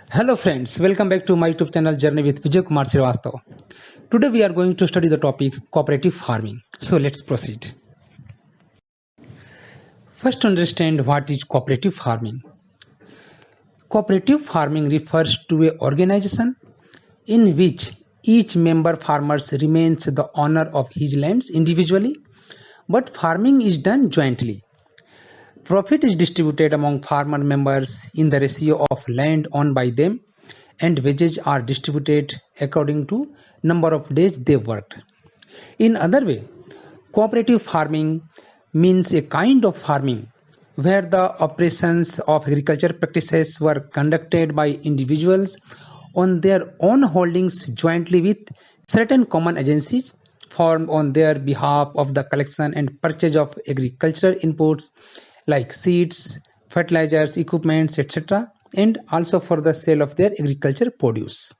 Hello friends, welcome back to my YouTube channel Journey with Vijay Kumar Srivastav. Today we are going to study the topic cooperative farming. So let's proceed. First understand what is cooperative farming. Cooperative farming refers to a organization in which each member farmers remains the owner of his lands individually, but farming is done jointly. Profit is distributed among farmer members in the ratio of land owned by them, and wages are distributed according to number of days they worked. In other way, cooperative farming means a kind of farming where the operations of agriculture practices were conducted by individuals on their own holdings jointly with certain common agencies formed on their behalf of the collection and purchase of agricultural inputs like seeds, fertilizers, equipments, etc., and also for the sale of their agriculture produce.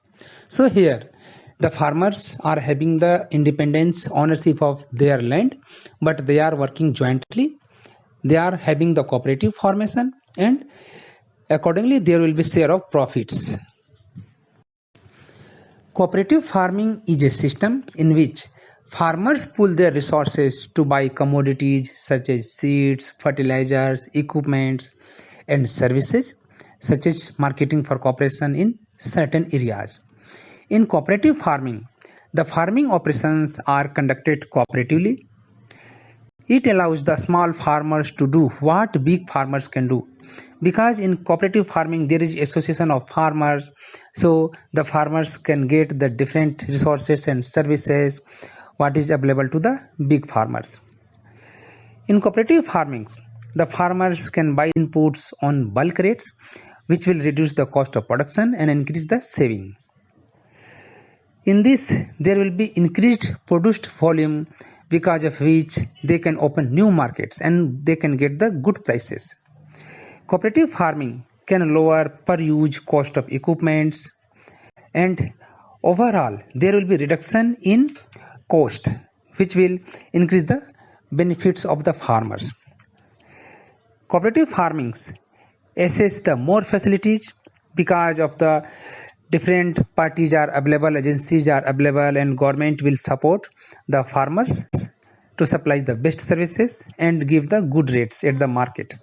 So here the farmers are having the independence ownership of their land, but they are working jointly. They are having the cooperative formation, and accordingly there will be share of profits. Cooperative farming is a system in which farmers pool their resources to buy commodities such as seeds, fertilizers, equipments, and services such as marketing for cooperation in certain areas. In cooperative farming, the farming operations are conducted cooperatively. It allows the small farmers to do what big farmers can do, because in cooperative farming there is association of farmers, so the farmers can get the different resources and services what is available to the big farmers. In cooperative farming, the farmers can buy inputs on bulk rates, which will reduce the cost of production and increase the saving. In this, there will be increased produced volume, because of which they can open new markets and they can get the good prices. Cooperative farming can lower per use cost of equipments, and overall there will be reduction in cost, which will increase the benefits of the farmers. Cooperative farmings assess the more facilities, because of the different parties are available, agencies are available, and government will support the farmers to supply the best services and give the good rates at the market.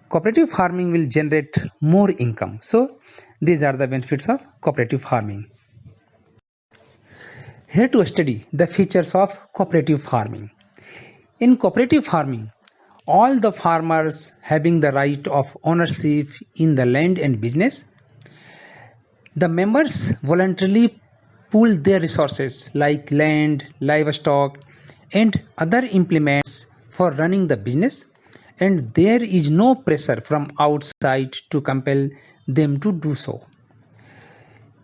Cooperative farming will generate more income. So these are the benefits of cooperative farming. Here to study the features of cooperative farming. In cooperative farming, all the farmers having the right of ownership in the land and business. The members voluntarily pool their resources like land, livestock, and other implements for running the business, and there is no pressure from outside to compel them to do so.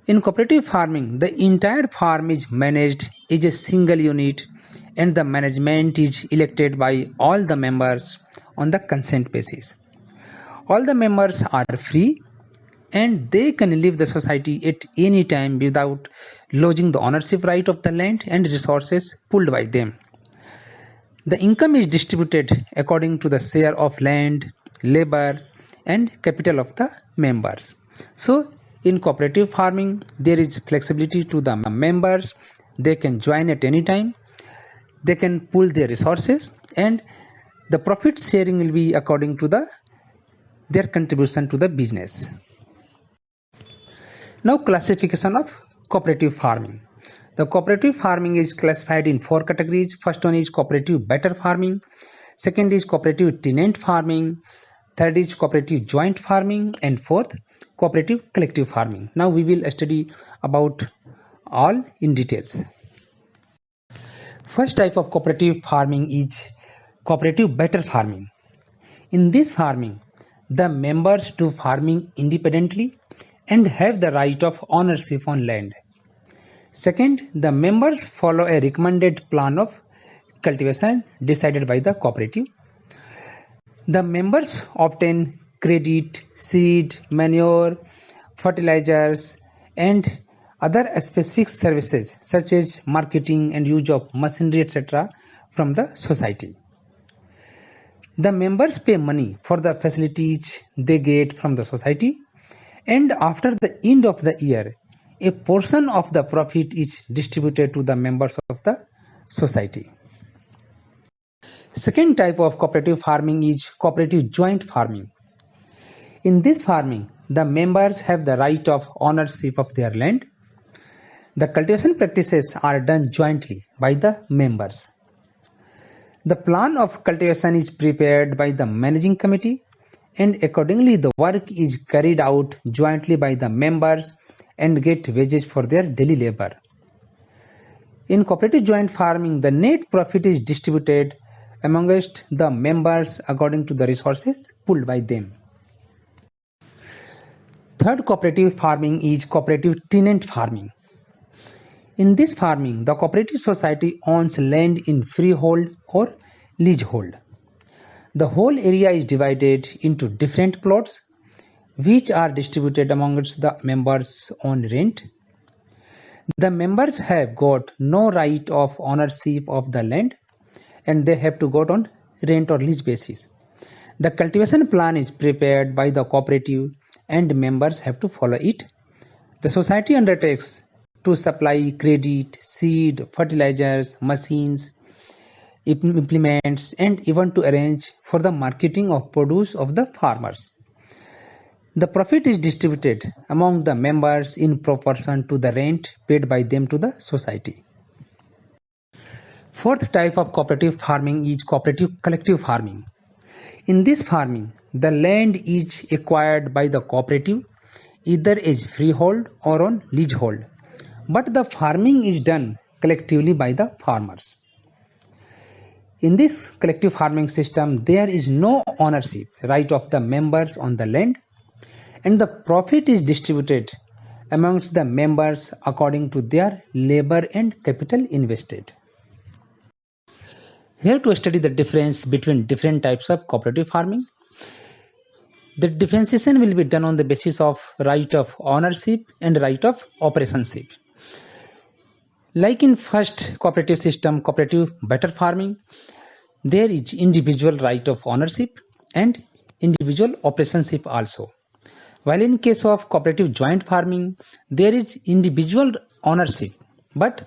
In cooperative farming, the entire farm is managed as a single unit, and the management is elected by all the members on the consent basis. All the members are free and they can leave the society at any time without losing the ownership right of the land and resources pooled by them. The income is distributed according to the share of land, labor, and capital of the members. So in cooperative farming, there is flexibility to the members. They can join at any time. They can pool their resources, and the profit sharing will be according to their contribution to the business. Now, classification of cooperative farming. The cooperative farming is classified in 4 categories. First one is cooperative better farming. Second is cooperative tenant farming. Third is cooperative joint farming, and fourth, cooperative collective farming. Now we will study about all in details. First type of cooperative farming is cooperative better farming. In this farming, the members do farming independently and have the right of ownership on land. Second, the members follow a recommended plan of cultivation decided by the cooperative. The members obtain credit, seed, manure, fertilizers, and other specific services such as marketing and use of machinery, etc., from the society. The members pay money for the facilities they get from the society, And after the end of the year, a portion of the profit is distributed to the members of the society. Second type of cooperative farming is cooperative joint farming. In this farming, the members have the right of ownership of their land. The cultivation practices are done jointly by the members. The plan of cultivation is prepared by the managing committee, and accordingly the work is carried out jointly by the members and get wages for their daily labor. In cooperative joint farming, the net profit is distributed amongst the members according to the resources pulled by them. Third cooperative farming is cooperative tenant farming. In this farming, the cooperative society owns land in freehold or leasehold. The whole area is divided into different plots which are distributed amongst the members on rent. The members have got no right of ownership of the land and they have to go on rent or lease basis. The cultivation plan is prepared by the cooperative and members have to follow it. The society undertakes to supply credit, seed, fertilizers, machines, implements, and even to arrange for the marketing of produce of the farmers. The profit is distributed among the members in proportion to the rent paid by them to the society. Fourth type of cooperative farming is cooperative collective farming. In this farming, the land is acquired by the cooperative either as freehold or on leasehold, but the farming is done collectively by the farmers. In this collective farming system, there is no ownership right of the members on the land, and the profit is distributed amongst the members according to their labor and capital invested. Here to study the difference between different types of cooperative farming. The differentiation will be done on the basis of right of ownership and right of operationship. Like in first cooperative system, cooperative butter farming, there is individual right of ownership and individual operationship also. While in case of cooperative joint farming, there is individual ownership but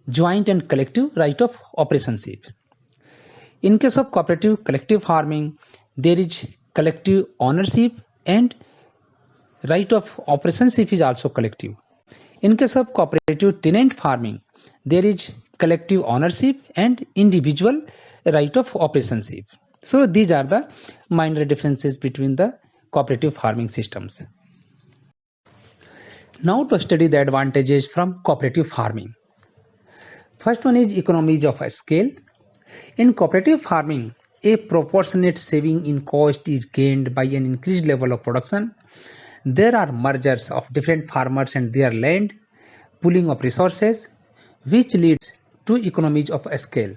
joint and collective right of operationship. In case of cooperative collective farming, there is collective ownership and right of operationship is also collective. In case of cooperative tenant farming, there is collective ownership and individual right of operationship. So these are the minor differences between the cooperative farming systems. Now to study the advantages from cooperative farming. First one is economies of scale. In cooperative farming, a proportionate saving in cost is gained by an increased level of production. There are mergers of different farmers and their land, pooling of resources, which leads to economies of scale.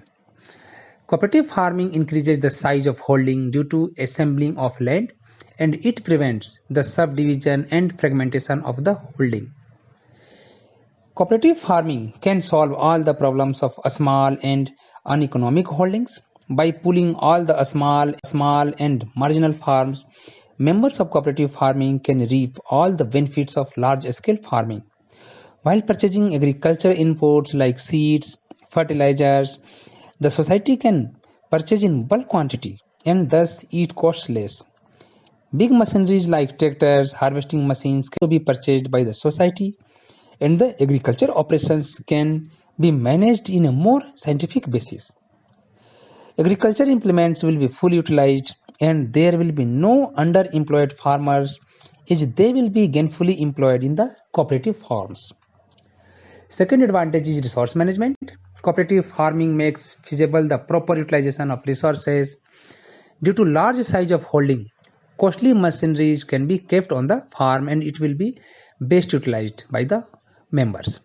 Cooperative farming increases the size of holding due to assembling of land, and it prevents the subdivision and fragmentation of the holding. Cooperative farming can solve all the problems of small and uneconomic holdings. By pooling all the small and marginal farms, members of cooperative farming can reap all the benefits of large-scale farming. While purchasing agricultural inputs like seeds, fertilizers, the society can purchase in bulk quantity and thus it costs less. Big machineries like tractors, harvesting machines can be purchased by the society, and the agriculture operations can be managed in a more scientific basis. Agriculture implements will be fully utilized and there will be no underemployed farmers as they will be gainfully employed in the cooperative farms. Second advantage is resource management. Cooperative farming makes feasible the proper utilization of resources. Due to large size of holding, costly machineries can be kept on the farm and it will be best utilized by the members.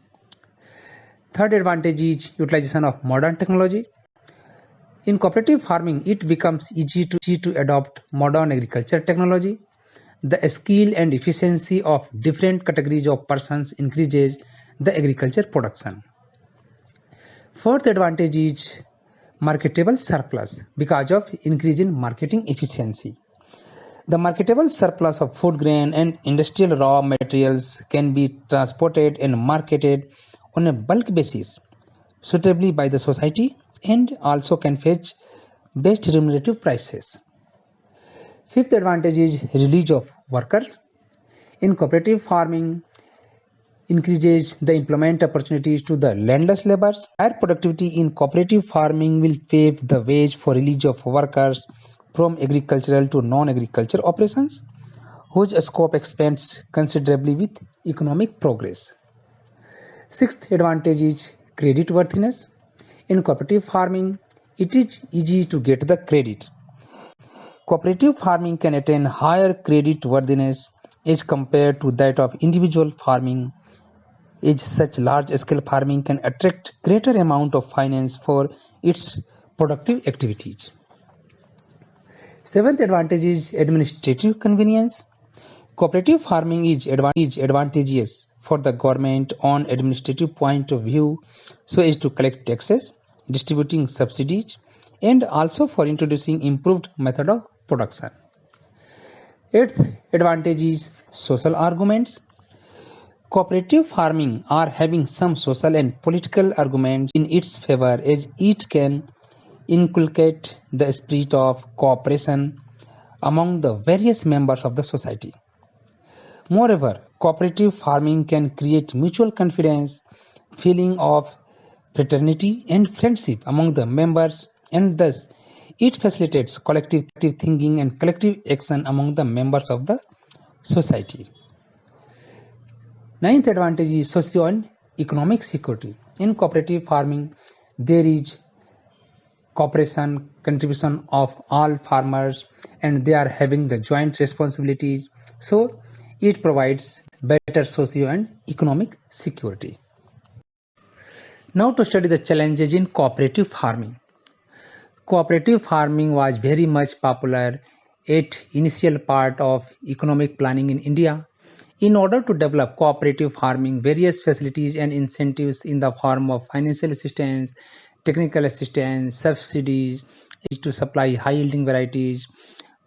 Third advantage is utilization of modern technology. In cooperative farming, it becomes easy to adopt modern agriculture technology. The skill and efficiency of different categories of persons increases the agriculture production. Fourth advantage is marketable surplus because of increase in marketing efficiency. The marketable surplus of food grain and industrial raw materials can be transported and marketed on a bulk basis suitably by the society and also can fetch best remunerative prices. Fifth advantage is release of workers. In cooperative farming, increases the employment opportunities to the landless laborers. Higher productivity in cooperative farming will pave the way for release of workers from agricultural to non-agriculture operations, whose scope expands considerably with economic progress. Sixth advantage is credit worthiness. In cooperative farming, it is easy to get the credit. Cooperative farming can attain higher credit worthiness as compared to that of individual farming, as such large scale farming can attract greater amount of finance for its productive activities. Seventh advantage is administrative convenience. Cooperative farming is advantageous for the government on administrative point of view so as to collect taxes, distributing subsidies, and also for introducing improved method of production. Eighth advantage is social arguments. Cooperative farming are having some social and political arguments in its favor as it can inculcate the spirit of cooperation among the various members of the society. Moreover, cooperative farming can create mutual confidence, feeling of fraternity and friendship among the members, and thus it facilitates collective thinking and collective action among the members of the society. Ninth advantage is socio and economic security. In cooperative farming, there is cooperation, contribution of all farmers, and they are having the joint responsibilities. So it provides better socio and economic security. Now to study the challenges in cooperative farming. Cooperative farming was very much popular at initial part of economic planning in India. In order to develop cooperative farming, various facilities and incentives in the form of financial assistance, technical assistance, subsidies to supply high-yielding varieties,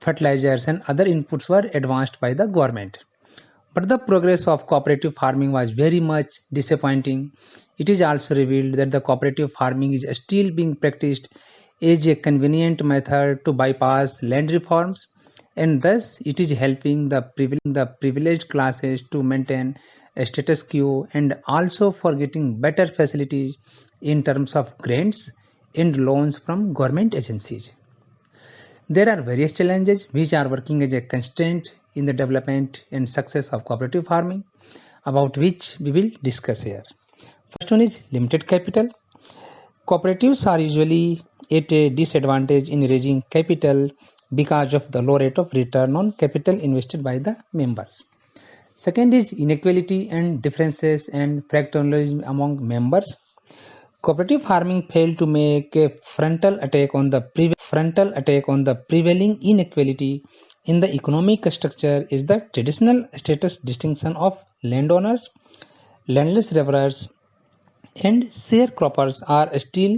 fertilizers and other inputs were advanced by the government. But the progress of cooperative farming was very much disappointing. It is also revealed that the cooperative farming is still being practiced as a convenient method to bypass land reforms, and thus it is helping the privileged classes to maintain a status quo and also for getting better facilities in terms of grants and loans from government agencies. There are various challenges which are working as a constraint in the development and success of cooperative farming, about which we will discuss here. First one is limited capital. Cooperatives are usually at a disadvantage in raising capital because of the low rate of return on capital invested by the members. Second is inequality and differences and fractionalism among members. Cooperative farming failed to make a frontal attack on the prevailing inequality in the economic structure is the traditional status distinction of landowners, landless laborers, and sharecroppers are still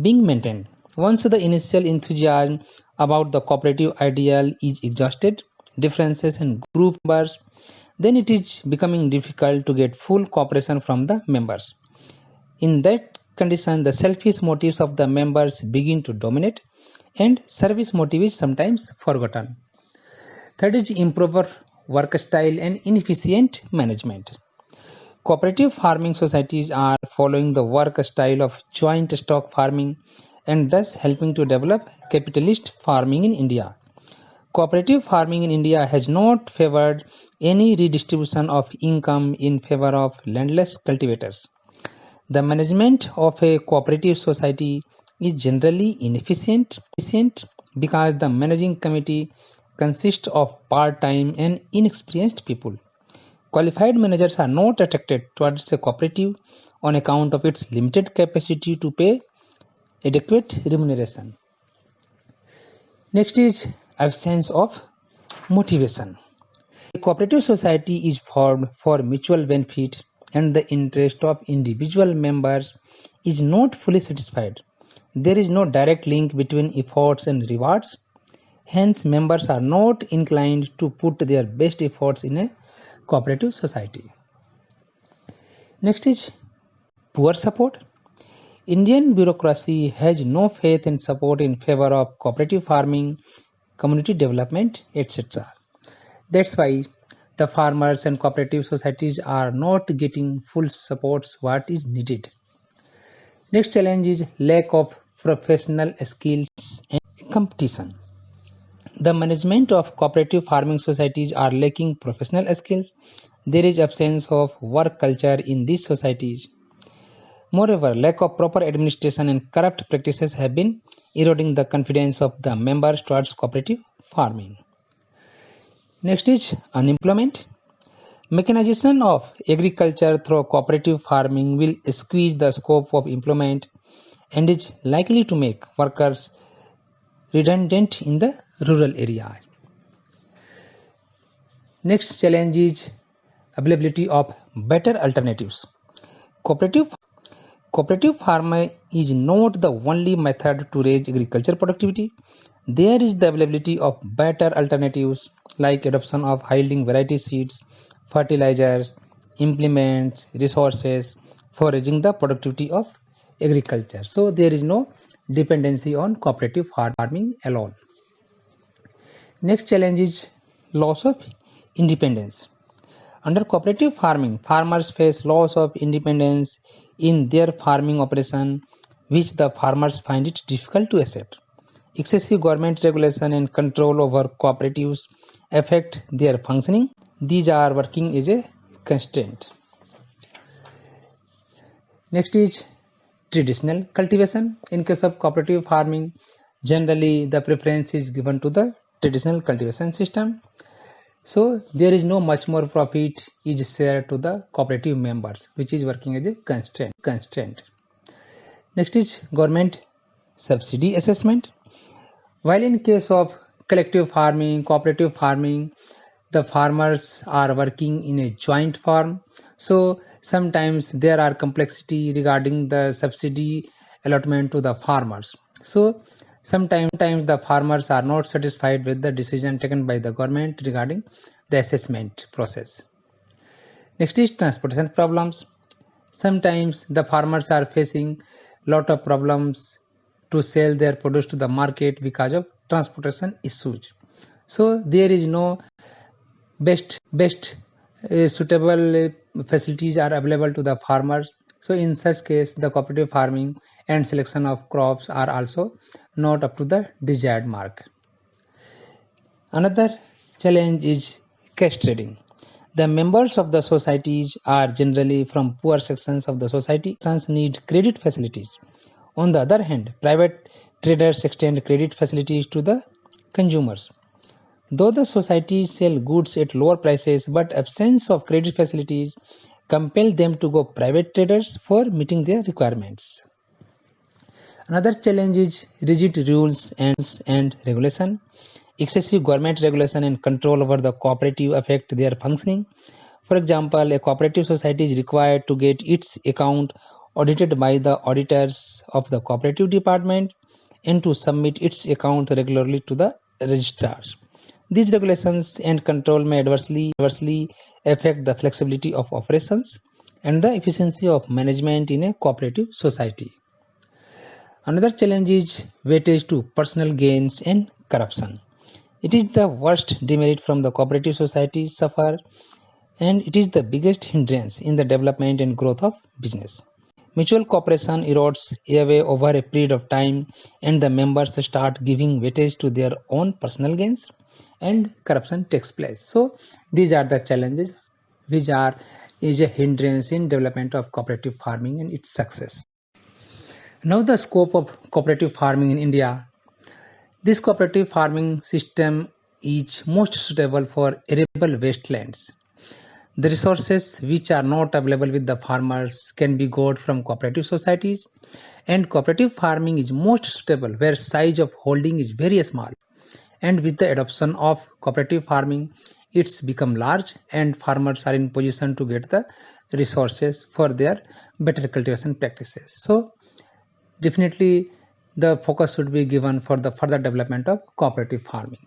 being maintained. Once the initial enthusiasm about the cooperative ideal is exhausted, differences in group members, then it is becoming difficult to get full cooperation from the members. In that condition, the selfish motives of the members begin to dominate and service motive is sometimes forgotten. Third is improper work style and inefficient management. Cooperative farming societies are following the work style of joint stock farming and thus helping to develop capitalist farming in India. Cooperative farming in India has not favored any redistribution of income in favor of landless cultivators. The management of a cooperative society is generally inefficient because the managing committee consists of part-time and inexperienced people. Qualified managers are not attracted towards a cooperative on account of its limited capacity to pay adequate remuneration. Next is absence of motivation. A cooperative society is formed for mutual benefit and the interest of individual members is not fully satisfied. There is no direct link between efforts and rewards. Hence, members are not inclined to put their best efforts in a cooperative society. Next is poor support. Indian bureaucracy has no faith and support in favor of cooperative farming, community development, etc. That's why the farmers and cooperative societies are not getting full supports what is needed. Next challenge is lack of professional skills and competition. The management of cooperative farming societies are lacking professional skills. There is absence of work culture in these societies. Moreover, lack of proper administration and corrupt practices have been eroding the confidence of the members towards cooperative farming. Next is unemployment. Mechanization of agriculture through cooperative farming will squeeze the scope of employment and is likely to make workers redundant in the rural areas. Next challenge is availability of better alternatives. Cooperative farming is not the only method to raise agriculture productivity. There is the availability of better alternatives like adoption of high-yielding variety seeds, fertilizers, implements, resources for raising the productivity of agriculture. So there is no dependency on cooperative farming alone. Next challenge is loss of independence. Under cooperative farming, farmers face loss of independence in their farming operation, which the farmers find it difficult to accept. Excessive government regulation and control over cooperatives affect their functioning. These are working as a constraint. Next is traditional cultivation. In case of cooperative farming, generally the preference is given to the traditional cultivation system. So there is no much more profit is shared to the cooperative members, which is working as a constraint. Next is government subsidy assessment. While in case of collective farming, cooperative farming, the farmers are working in a joint farm. So sometimes there are complexity regarding the subsidy allotment to the farmers. So sometimes the farmers are not satisfied with the decision taken by the government regarding the assessment process. Next is transportation problems. Sometimes the farmers are facing lot of problems to sell their produce to the market because of transportation issues. So there is no best suitable facilities are available to the farmers. So in such case, the cooperative farming and selection of crops are also not up to the desired mark. Another challenge is cash trading. The members of the societies are generally from poor sections of the society. Sections need credit facilities. On the other hand, private traders extend credit facilities to the consumers. Though the societies sell goods at lower prices, but absence of credit facilities compel them to go private traders for meeting their requirements. Another challenge is rigid rules and regulation. Excessive government regulation and control over the cooperative affect their functioning. For example, a cooperative society is required to get its account audited by the auditors of the cooperative department and to submit its account regularly to the registrars. These regulations and control may adversely affect the flexibility of operations and the efficiency of management in a cooperative society. Another challenge is weightage to personal gains and corruption. It is the worst demerit from the cooperative society suffer, and it is the biggest hindrance in the development and growth of business. Mutual cooperation erodes away over a period of time, and the members start giving weightage to their own personal gains, and corruption takes place. So these are the challenges which is a hindrance in development of cooperative farming and its success. Now the scope of cooperative farming in India. This cooperative farming system is most suitable for arable wastelands. The resources which are not available with the farmers can be got from cooperative societies, and cooperative farming is most suitable where size of holding is very small, and with the adoption of cooperative farming it's become large and farmers are in position to get the resources for their better cultivation practices. So definitely the focus should be given for the further development of cooperative farming.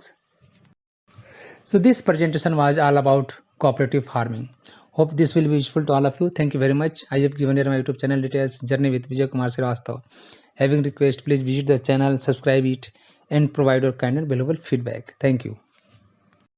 So this presentation was all about cooperative farming. Hope this will be useful to all of you. Thank you very much. I have given here my YouTube channel details, Journey with Vijay Kumar Srivastava. Having request, please visit the channel, subscribe it, and provide your kind and valuable feedback. Thank you.